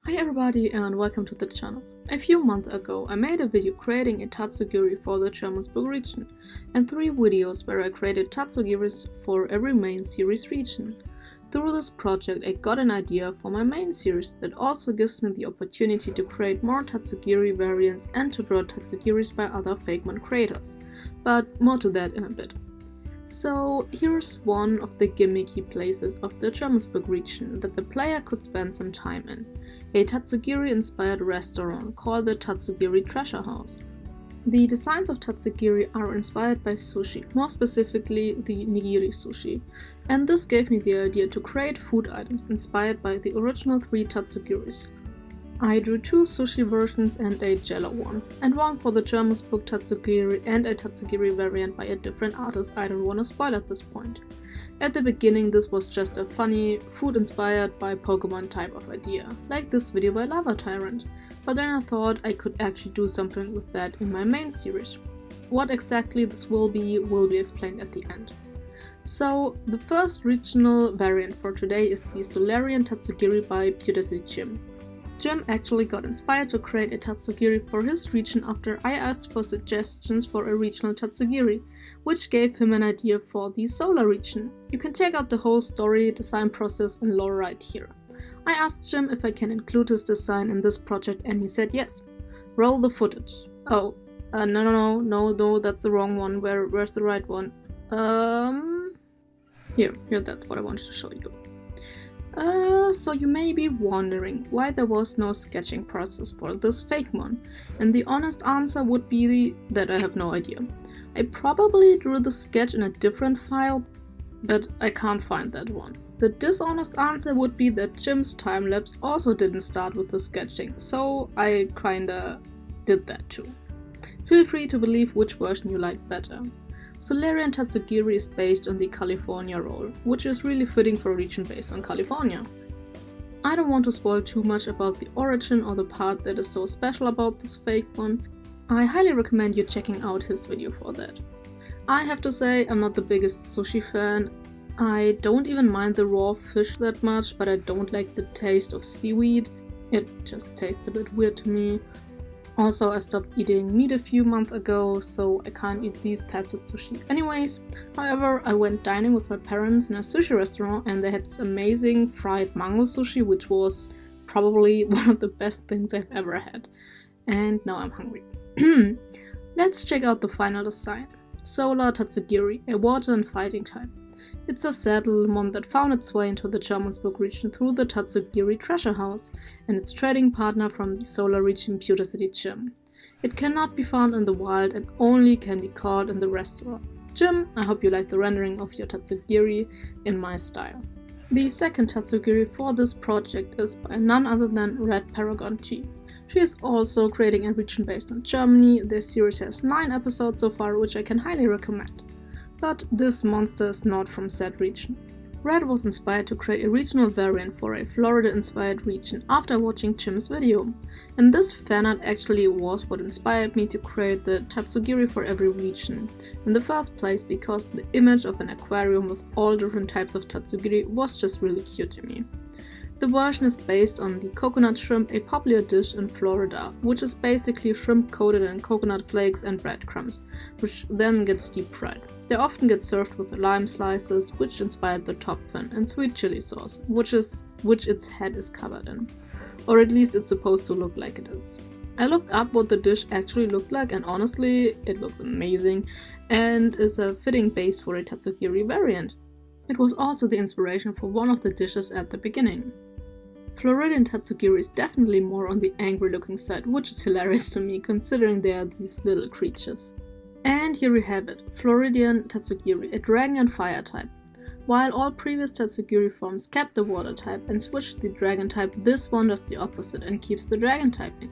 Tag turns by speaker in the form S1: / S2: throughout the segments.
S1: Hi everybody and welcome to the channel. A few months ago I made a video creating a Tatsugiri for the Jermanzburg region and 3 videos where I created Tatsugiris for every main series region. Through this project I got an idea for my main series that also gives me the opportunity to create more Tatsugiri variants and to draw Tatsugiris by other Fakemon creators, but more to that in a bit. So here's one of the gimmicky places of the Jermanzburg region that the player could spend some time in. A Tatsugiri-inspired restaurant called the Tatsugiri Treasure House. The designs of Tatsugiri are inspired by sushi, more specifically the nigiri sushi, and this gave me the idea to create food items inspired by the original 3 Tatsugiris. I drew 2 sushi versions and a jello one, and one for the Jermanzburg Tatsugiri and a Tatsugiri variant by a different artist I don't want to spoil at this point. At the beginning this was just a funny, food inspired by Pokémon type of idea, like this video by Lava Tyrant, but then I thought I could actually do something with that in my main series. What exactly this will be explained at the end. So, the first regional variant for today is the Solarian Tatsugiri by PewterCityJim. Jim actually got inspired to create a Tatsugiri for his region after I asked for suggestions for a regional Tatsugiri, which gave him an idea for the Solah region. You can check out the whole story, design process and lore right here. I asked Jim if I can include his design in this project and he said yes. Roll the footage. Oh, no, that's the wrong one. Where's the right one? Here, that's what I wanted to show you. So you may be wondering why there was no sketching process for this Fakemon, and the honest answer would be that I have no idea. I probably drew the sketch in a different file, but I can't find that one. The dishonest answer would be that Jim's time-lapse also didn't start with the sketching, so I kinda did that too. Feel free to believe which version you like better. Solarian Tatsugiri is based on the California role, which is really fitting for a region based on California. I don't want to spoil too much about the origin or the part that is so special about this Fakemon. I highly recommend you checking out his video for that. I have to say I'm not the biggest sushi fan. I don't even mind the raw fish that much, but I don't like the taste of seaweed. It just tastes a bit weird to me. Also, I stopped eating meat a few months ago, so I can't eat these types of sushi anyways. However, I went dining with my parents in a sushi restaurant and they had this amazing fried mango sushi, which was probably one of the best things I've ever had. And now I'm hungry. Let's check out the final design. Solah Tatsugiri, a water and fighting type. It's a settlement that found its way into the Jermanzburg region through the Tatsugiri Treasure House and its trading partner from the Solah region, PewterCityJim. It cannot be found in the wild and only can be caught in the restaurant. Jim, I hope you like the rendering of your Tatsugiri in my style. The second Tatsugiri for this project is by none other than RedParagonG. She is also creating a region based on Germany. This series has 9 episodes so far, which I can highly recommend. But this monster is not from said region. Red was inspired to create a regional variant for a Florida-inspired region after watching Jim's video. And this fanart actually was what inspired me to create the Tatsugiri for every region. In the first place because the image of an aquarium with all different types of Tatsugiri was just really cute to me. The version is based on the coconut shrimp, a popular dish in Florida, which is basically shrimp coated in coconut flakes and breadcrumbs, which then gets deep fried. They often get served with lime slices, which inspired the top fin, and sweet chili sauce, which its head is covered in. Or at least it's supposed to look like it is. I looked up what the dish actually looked like and honestly, it looks amazing and is a fitting base for a Tatsugiri variant. It was also the inspiration for one of the dishes at the beginning. Floridian Tatsugiri is definitely more on the angry looking side, which is hilarious to me considering they are these little creatures. And here we have it, Floridian Tatsugiri, a dragon and fire type. While all previous Tatsugiri forms kept the water type and switched the dragon type, this one does the opposite and keeps the dragon typing.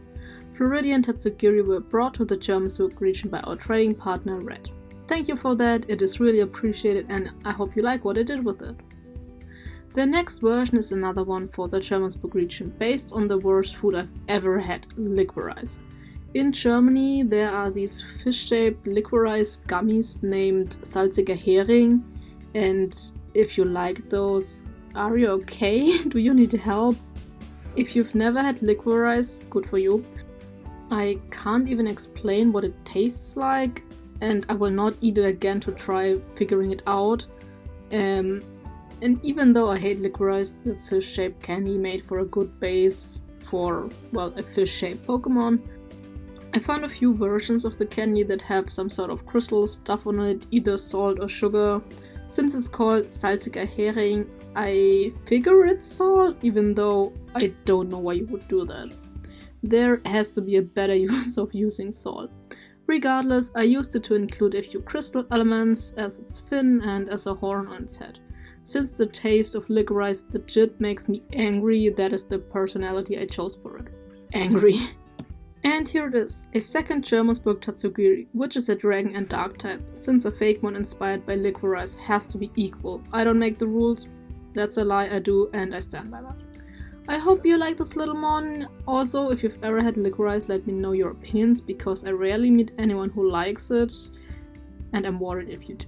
S1: Floridian Tatsugiri were brought to the Jermanzburg region by our trading partner Red. Thank you for that, it is really appreciated and I hope you like what I did with it. The next version is another one for the Jermanzburg region, based on the worst food I've ever had, licorice. In Germany there are these fish-shaped licorice gummies named salziger Hering, and if you like those, are you okay? Do you need help? If you've never had licorice, good for you. I can't even explain what it tastes like, and I will not eat it again to try figuring it out. And even though I hate licorice, the fish-shaped candy made for a good base for, well, a fish-shaped Pokemon. I found a few versions of the candy that have some sort of crystal stuff on it, either salt or sugar. Since it's called salziger Hering, I figure it's salt, even though I don't know why you would do that. There has to be a better use of using salt. Regardless, I used it to include a few crystal elements as its fin and as a horn on its head. Since the taste of licorice legit makes me angry, that is the personality I chose for it. Angry. And here it is, a second Jermanzburg Tatsugiri, which is a dragon and dark type, since a Fakemon inspired by Liquorice has to be equal. I don't make the rules, that's a lie, I do, and I stand by that. I hope you like this little mon. Also, if you've ever had Liquorice, let me know your opinions, because I rarely meet anyone who likes it, and I'm worried if you do.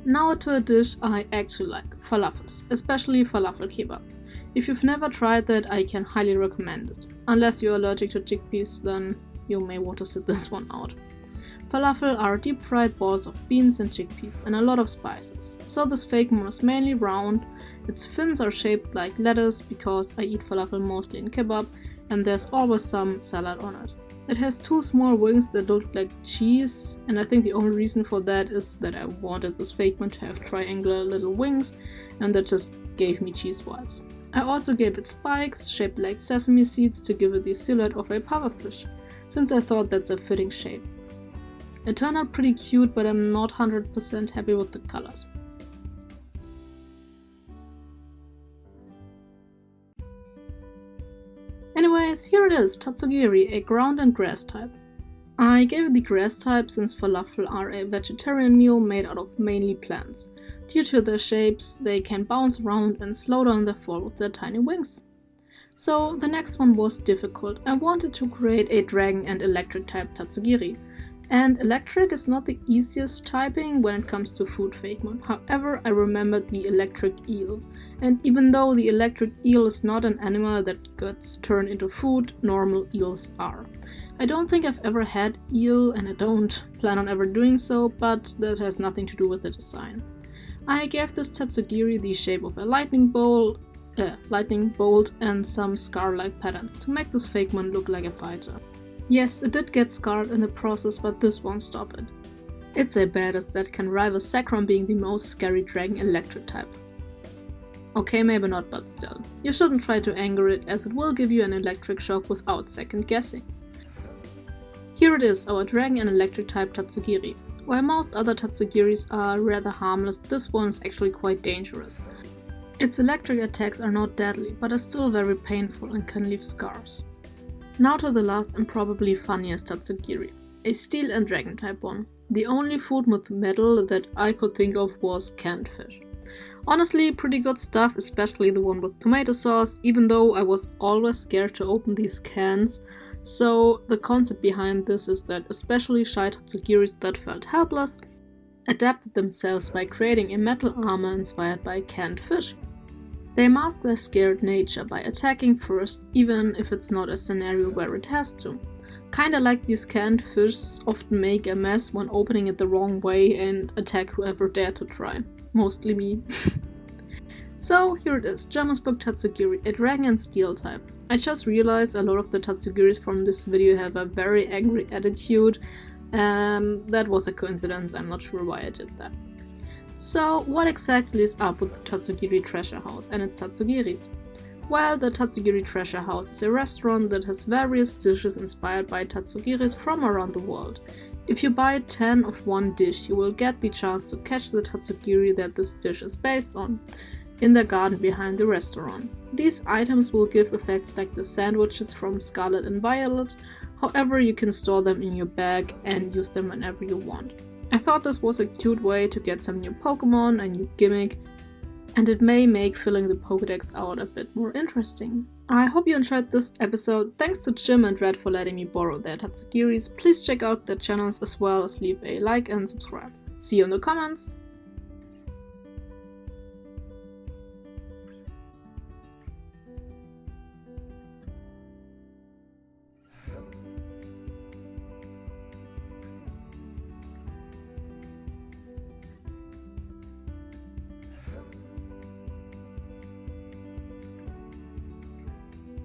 S1: Now to a dish I actually like, falafels, especially falafel kebab. If you've never tried that, I can highly recommend it. Unless you're allergic to chickpeas, then you may want to sit this one out. Falafel are deep fried balls of beans and chickpeas and a lot of spices. So this Fakemon is mainly round, its fins are shaped like lettuce because I eat falafel mostly in kebab, and there's always some salad on it. It has two small wings that look like cheese, and I think the only reason for that is that I wanted this Fakemon to have triangular little wings, and that just gave me cheese vibes. I also gave it spikes shaped like sesame seeds to give it the silhouette of a pufferfish, since I thought that's a fitting shape. It turned out pretty cute, but I'm not 100% happy with the colors. Anyways, here it is, Tatsugiri, a ground and grass type. I gave it the grass type since falafel are a vegetarian meal made out of mainly plants. Due to their shapes, they can bounce around and slow down their fall with their tiny wings. So the next one was difficult. I wanted to create a dragon and electric type Tatsugiri. And electric is not the easiest typing when it comes to food Fakemon. However, I remembered the electric eel. And even though the electric eel is not an animal that gets turned into food, normal eels are. I don't think I've ever had eel, and I don't plan on ever doing so, but that has nothing to do with the design. I gave this Tatsugiri the shape of a lightning bolt and some scar-like patterns to make this Fakemon look like a fighter. Yes, it did get scarred in the process, but this won't stop it. It's a badass that can rival Zekrom being the most scary dragon electric type. Okay, maybe not, but still. You shouldn't try to anger it, as it will give you an electric shock without second guessing. Here it is, our dragon and electric type Tatsugiri. While most other Tatsugiris are rather harmless, this one is actually quite dangerous. Its electric attacks are not deadly, but are still very painful and can leave scars. Now to the last and probably funniest Tatsugiri, a steel and dragon type one. The only food with metal that I could think of was canned fish. Honestly, pretty good stuff, especially the one with tomato sauce, even though I was always scared to open these cans. So the concept behind this is that especially shy Tatsugiris that felt helpless adapted themselves by creating a metal armor inspired by canned fish. They mask their scared nature by attacking first, even if it's not a scenario where it has to. Kinda like these canned fish often make a mess when opening it the wrong way and attack whoever dare to try. Mostly me. So here it is, Jermanzburg Tatsugiri, a dragon and steel type. I just realized a lot of the Tatsugiris from this video have a very angry attitude. That was a coincidence, I'm not sure why I did that. So what exactly is up with the Tatsugiri Treasure House and its Tatsugiris? Well, the Tatsugiri Treasure House is a restaurant that has various dishes inspired by Tatsugiris from around the world. If you buy 10 of one dish, you will get the chance to catch the Tatsugiri that this dish is based on, in the garden behind the restaurant. These items will give effects like the sandwiches from Scarlet and Violet, however you can store them in your bag and use them whenever you want. I thought this was a cute way to get some new Pokemon, a new gimmick, and it may make filling the Pokédex out a bit more interesting. I hope you enjoyed this episode. Thanks to Jim and Red for letting me borrow their Tatsugiris. Please check out their channels as well as leave a like and subscribe. See you in the comments!